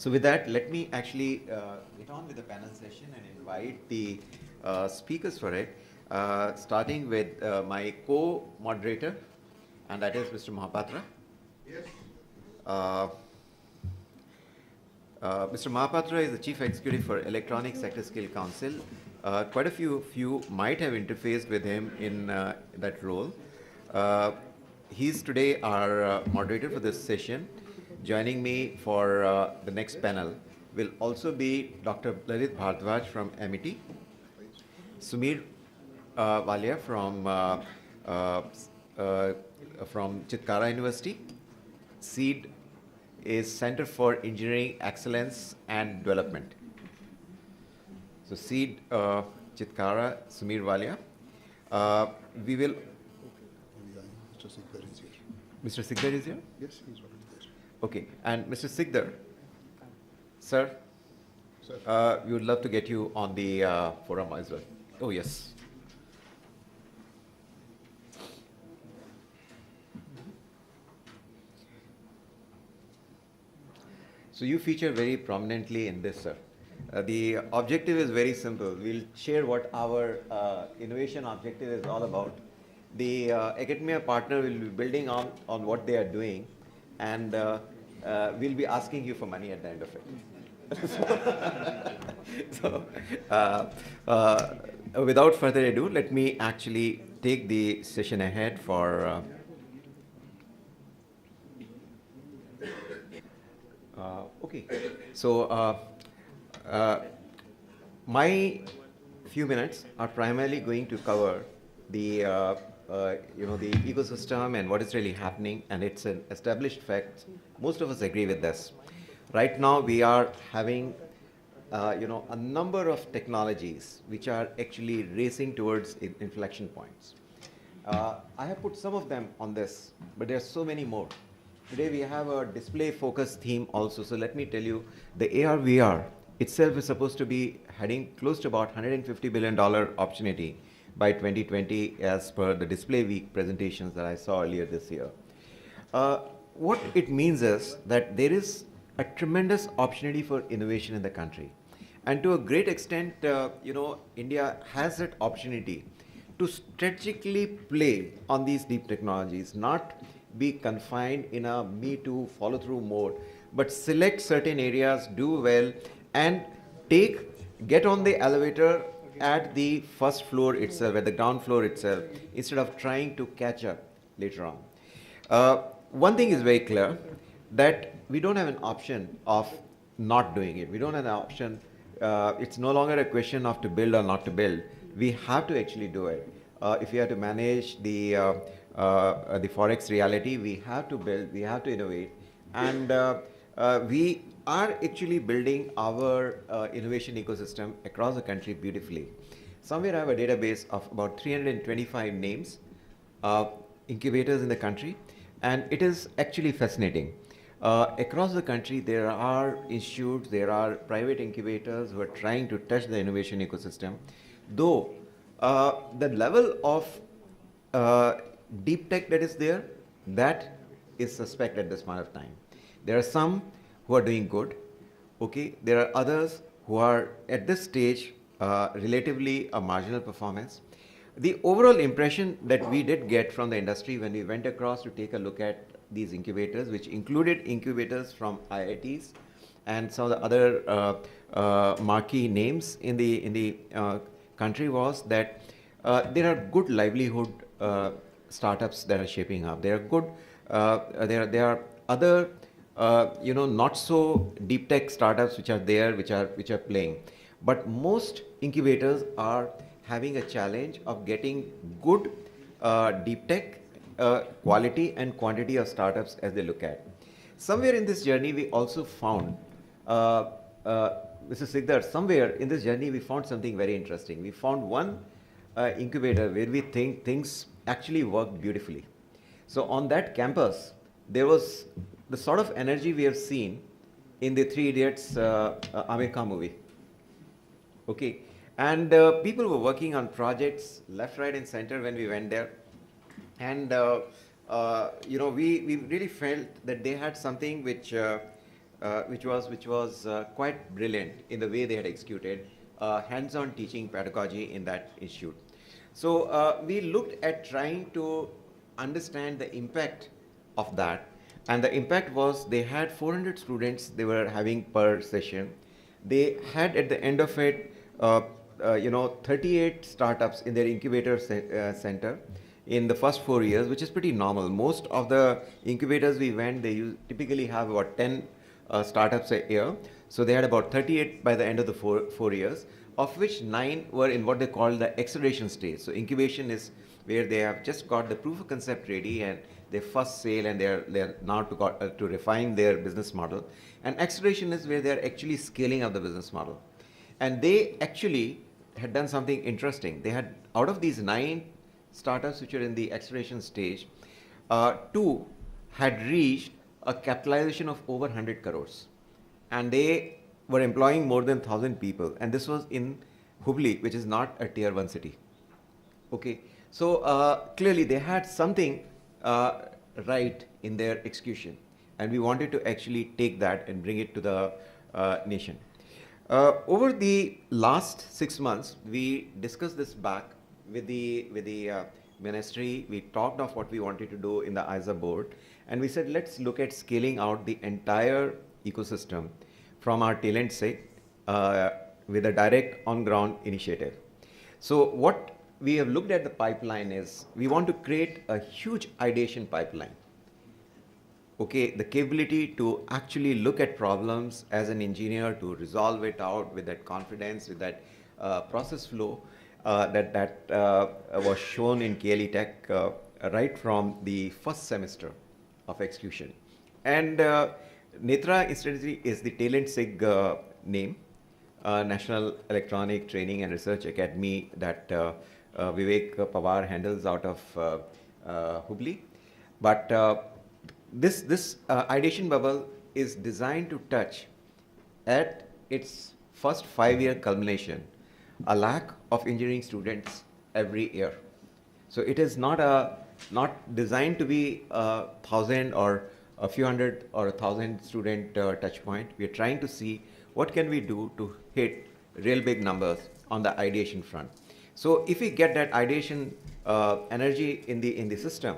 So with that, let me actually get on with the panel session and invite the speakers for it, starting with my co-moderator, and that is Mr. Mahapatra. Yes. Uh, Mr. Mahapatra is the Chief Executive for Electronic Sector Skill Council. Quite a few of you might have interfaced with him in that role. He's today our moderator for this session. Joining me for the next panel will also be Dr. Lalit Bhardwaj from MIT, Sumir Walia from Chitkara University, SEED is Center for Engineering Excellence and Development. So SEED, Chitkara, Sumir Walia. We will. Mr. Sikdar is here. Mr. Sikdar is here? Yes, he's already there. Okay. And Mr. Sikdar, sir, Sir. we would love to get you on the forum as well. Oh, yes. So you feature very prominently in this, sir. The objective is very simple. We'll share what our innovation objective is all about. The academia partner will be building on what they are doing, and we'll be asking you for money at the end of it. So, without further ado, let me actually take the session ahead for. Okay, so my few minutes are primarily going to cover the the ecosystem and what is really happening, and it's an established fact. Most of us agree with this. Right now, we are having a number of technologies which are actually racing towards inflection points. I have put some of them on this, but there are so many more. Today we have a display focused theme also. So let me tell you, the AR VR itself is supposed to be heading close to about $150 billion opportunity by 2020 as per the Display Week presentations that I saw earlier this year. What it means is that there is a tremendous opportunity for innovation in the country. And to a great extent, India has that opportunity to strategically play on these deep technologies, not be confined in a me too follow through mode, but select certain areas, do well, and get on the elevator at the first floor itself, at the ground floor itself, instead of trying to catch up later on. One thing is very clear, that we don't have an option of not doing it. We don't have an option. It's no longer a question of to build or not to build. We have to actually do it. If we have to manage the Forex reality, we have to build, we have to innovate. And we are actually building our innovation ecosystem across the country beautifully. Somewhere I have a database of about 325 names, incubators in the country, and it is actually fascinating. Across the country, there are institutes, there are private incubators who are trying to touch the innovation ecosystem, though the level of deep tech that is there, that is suspect at this point of time. There are some who are doing good, okay? There are others who are at this stage relatively a marginal performance. The overall impression that we did get from the industry when we went across to take a look at these incubators, which included incubators from IITs and some of the other marquee names in the country, was that there are good livelihood startups that are shaping up. There are good, there are other, not so deep tech startups which are there, which are playing. But most incubators are having a challenge of getting good deep tech quality and quantity of startups as they look at. Somewhere in this journey, we also found, Mr. Sikdar, somewhere in this journey, we found something very interesting. We found one incubator where we think things actually work beautifully. So on that campus, there was the sort of energy we have seen in the Three Idiots Aamir Khan movie. Okay, and people were working on projects left, right, and center when we went there, and we really felt that they had something which which was quite brilliant in the way they had executed hands-on teaching pedagogy in that institute. So we looked at trying to understand the impact of that, and the impact was they had 400 students they were having per session. They had at the end of it, 38 startups in their incubator center in the first 4 years, which is pretty normal. Most of the incubators we went, they typically have about 10 startups a year. So they had about 38 by the end of the four years, of which 9 were in what they call the acceleration stage. So incubation is where they have just got the proof of concept ready and their first sale, and they're now to refine their business model. And acceleration is where they're actually scaling up the business model. And they actually had done something interesting. They had, out of these 9 startups which are in the acceleration stage, 2 had reached a capitalization of over 100 crores. And they were employing more than 1,000 people. And this was in Hubli, which is not a tier 1 city. Okay, so clearly they had something right in their execution. And we wanted to actually take that and bring it to the nation. Over the last 6 months, we discussed this back with the ministry. We talked of what we wanted to do in the ISA board, and we said, let's look at scaling out the entire ecosystem from our talent SIG with a direct on-ground initiative. So what we have looked at the pipeline is, we want to create a huge ideation pipeline. Okay, the capability to actually look at problems as an engineer, to resolve it out with that confidence, with that process flow that was shown in KLE Tech right from the first semester of execution. And Netra, incidentally, is the Talent SIG name, National Electronic Training and Research Academy that Vivek Pawar handles out of Hubli. But this ideation bubble is designed to touch at its first 5-year culmination 1 lakh of engineering students every year. So it is not designed to be 1,000 or a few hundred or 1,000 student touch point. We are trying to see what can we do to hit real big numbers on the ideation front. So if we get that ideation energy in the system,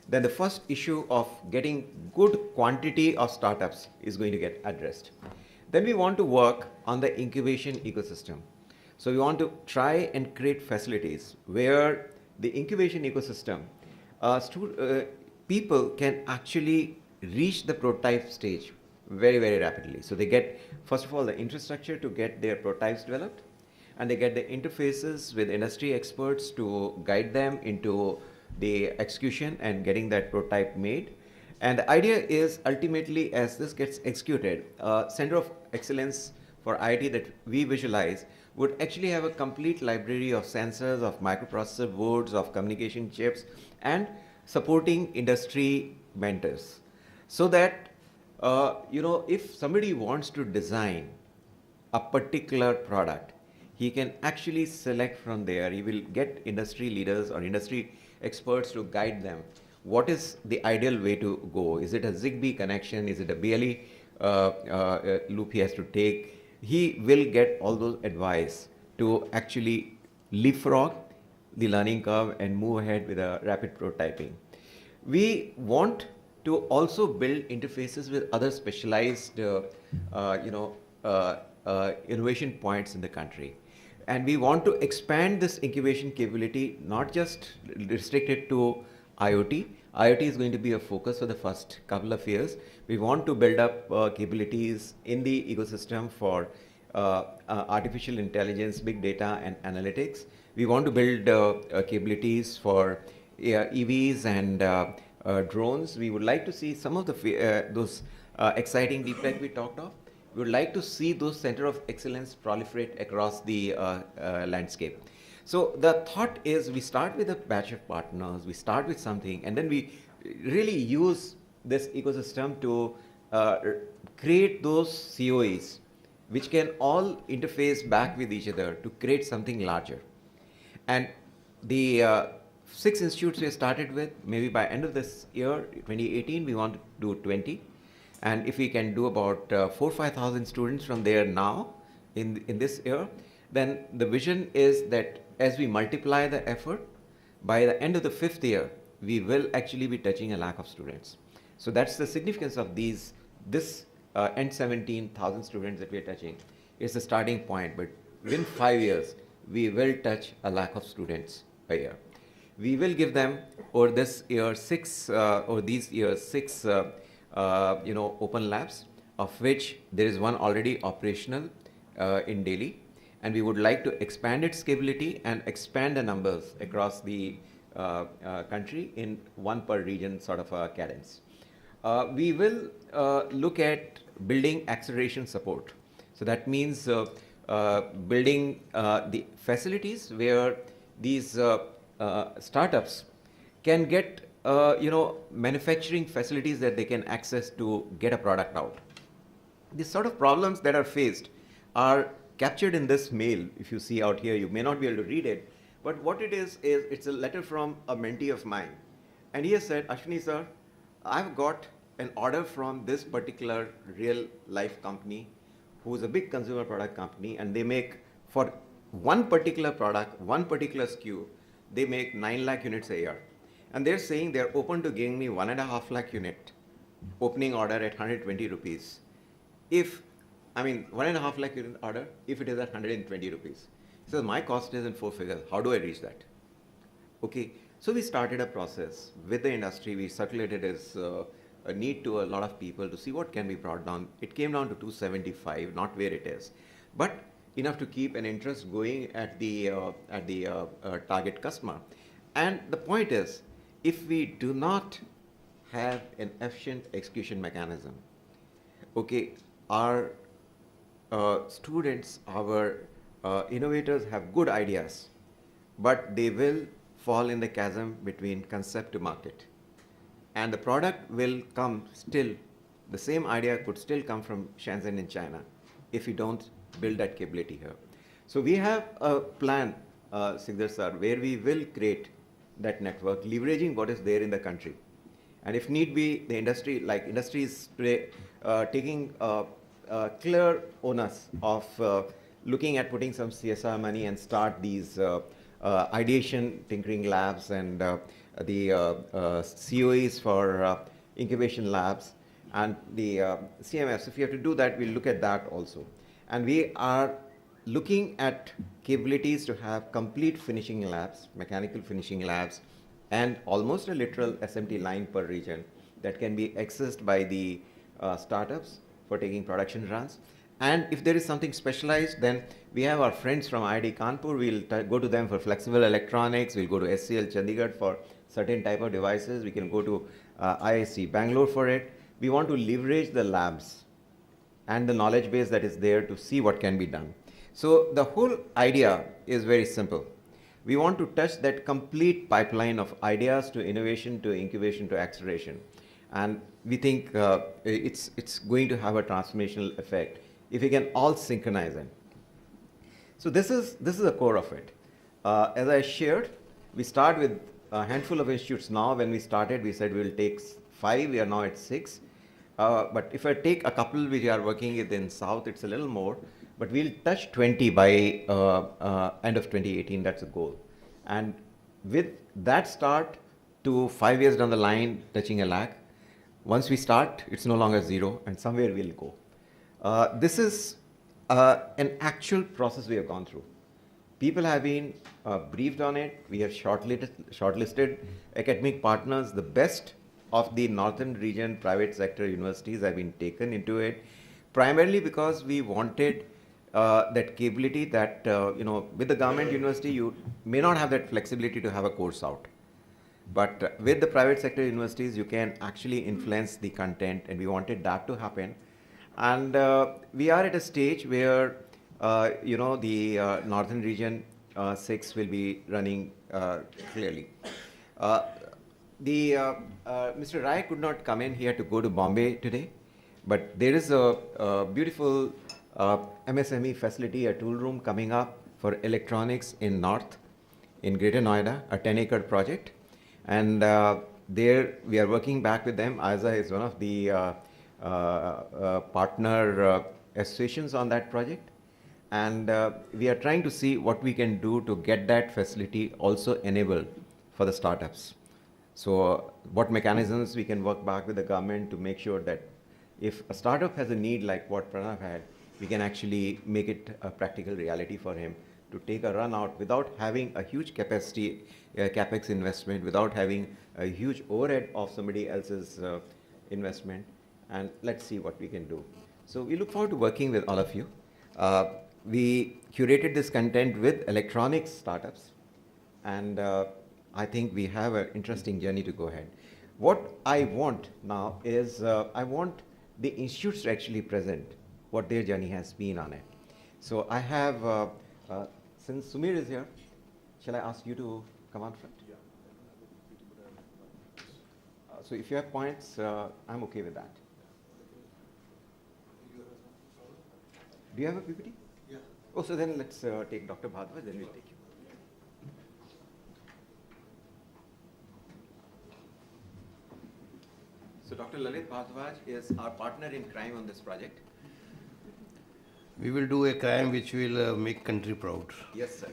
then the first issue of getting good quantity of startups is going to get addressed. Then we want to work on the incubation ecosystem. So we want to try and create facilities where the incubation ecosystem, people can actually reach the prototype stage very, very rapidly. So they get, first of all, the infrastructure to get their prototypes developed, and they get the interfaces with industry experts to guide them into the execution and getting that prototype made. And the idea is, ultimately, as this gets executed, Center of Excellence for IoT that we visualize would actually have a complete library of sensors, of microprocessor boards, of communication chips, and supporting industry mentors. So that, if somebody wants to design a particular product, he can actually select from there. He will get industry leaders or industry experts to guide them. What is the ideal way to go? Is it a ZigBee connection? Is it a BLE loop he has to take? He will get all those advice to actually leapfrog the learning curve and move ahead with a rapid prototyping. We want to also build interfaces with other specialized innovation points in the country. And we want to expand this incubation capability, not just restricted to IoT. IoT is going to be a focus for the first couple of years. We want to build up capabilities in the ecosystem for artificial intelligence, big data, and analytics. We want to build capabilities for EVs and drones. We would like to see some of those exciting deep tech we talked of. We would like to see those center of excellence proliferate across the landscape. So the thought is, we start with a batch of partners, we start with something, and then we really use this ecosystem to create those COEs, which can all interface back with each other to create something larger. And the 6 institutes we started with, maybe by end of this year, 2018, we want to do 20. And if we can do about 4,000-5,000 students from there now in this year, then the vision is that as we multiply the effort, by the end of the 5th year, we will actually be touching 1 lakh of students. So that's the significance of this end 17,000 students that we are touching. It's the starting point, but within 5 years, we will touch 1 lakh of students a year. We will give them over this year these years six open labs, of which there is one already operational in Delhi, and we would like to expand its capability and expand the numbers across the country in one per region sort of a cadence. We will look at building acceleration support. So that means building the facilities where these startups can get manufacturing facilities that they can access to get a product out. These sort of problems that are faced are captured in this mail. If you see out here, you may not be able to read it, but what it is it's a letter from a mentee of mine. And he has said, Ashwini sir, I've got an order from this particular real life company who is a big consumer product company, and they make for one particular product, one particular SKU, they make 9 lakh units a year. And they're saying they're open to giving me 1.5 lakh unit opening order at 120 rupees. 1.5 lakh unit order if it is at 120 rupees. So my cost is in 4 figures. How do I reach that? Okay, so we started a process with the industry. We circulated as a need to a lot of people to see what can be brought down. It came down to 275, not where it is, but enough to keep an interest going at the target customer. And the point is, if we do not have an efficient execution mechanism, okay, our students, our innovators have good ideas, but they will fall in the chasm between concept to market. And the product will come still, the same idea could still come from Shenzhen in China if we don't build that capability here. So we have a plan, Sikdar sir, where we will create that network, leveraging what is there in the country. And if need be, the industry, like industries today, taking clear onus of looking at putting some CSR money and start these ideation tinkering labs and the COEs for incubation labs and the CMFs. If you have to do that, we'll look at that also. And we are looking at capabilities to have complete finishing labs, mechanical finishing labs, and almost a literal SMT line per region that can be accessed by the startups for taking production runs. And if there is something specialized, then we have our friends from IIT Kanpur. We'll go to them for flexible electronics. We'll go to SCL Chandigarh for certain type of devices. We can go to IIC Bangalore for it. We want to leverage the labs and the knowledge base that is there to see what can be done. So the whole idea is very simple. We want to touch that complete pipeline of ideas to innovation to incubation to acceleration. And we think it's going to have a transformational effect if we can all synchronize it. So this is the core of it. As I shared, we start with a handful of institutes now. When we started, we said we'll take 5. We are now at 6. But if I take a couple which are working in South, it's a little more. But we'll touch 20 by end of 2018. That's the goal. And with that start to 5 years down the line, touching 1 lakh, once we start, it's no longer 0, and somewhere we'll go. This is an actual process we have gone through. People have been briefed on it. We have shortlisted academic partners. The best of the northern region private sector universities have been taken into it, primarily because we wanted that capability that, with the government university, you may not have that flexibility to have a course out. But with the private sector universities, you can actually influence the content, and we wanted that to happen. And we are at a stage where, the northern region 6 will be running clearly. Mr. Rai could not come in here to go to Bombay today, but there is a beautiful MSME facility, a tool room coming up for electronics in North, in Greater Noida, a 10-acre project. And there we are working back with them. AISA is one of the partner associations on that project. And we are trying to see what we can do to get that facility also enabled for the startups. So what mechanisms we can work back with the government to make sure that if a startup has a need like what Pranav had, we can actually make it a practical reality for him to take a run out without having a huge capacity, capex investment, without having a huge overhead of somebody else's investment. And let's see what we can do. So we look forward to working with all of you. We curated this content with electronics startups, and I think we have an interesting journey to go ahead. What I want now is I want the institutes to actually present what their journey has been on it. So I have, since Sumir is here, shall I ask you to come out front? Yeah. So if you have points, I'm okay with that. Do you have a PPT? Yeah. Oh, so then let's take Dr. Bhadwaj, then we'll take you. So Dr. Lalit Bhadwaj is our partner in crime on this project. We will do a crime which will make country proud. Yes, sir.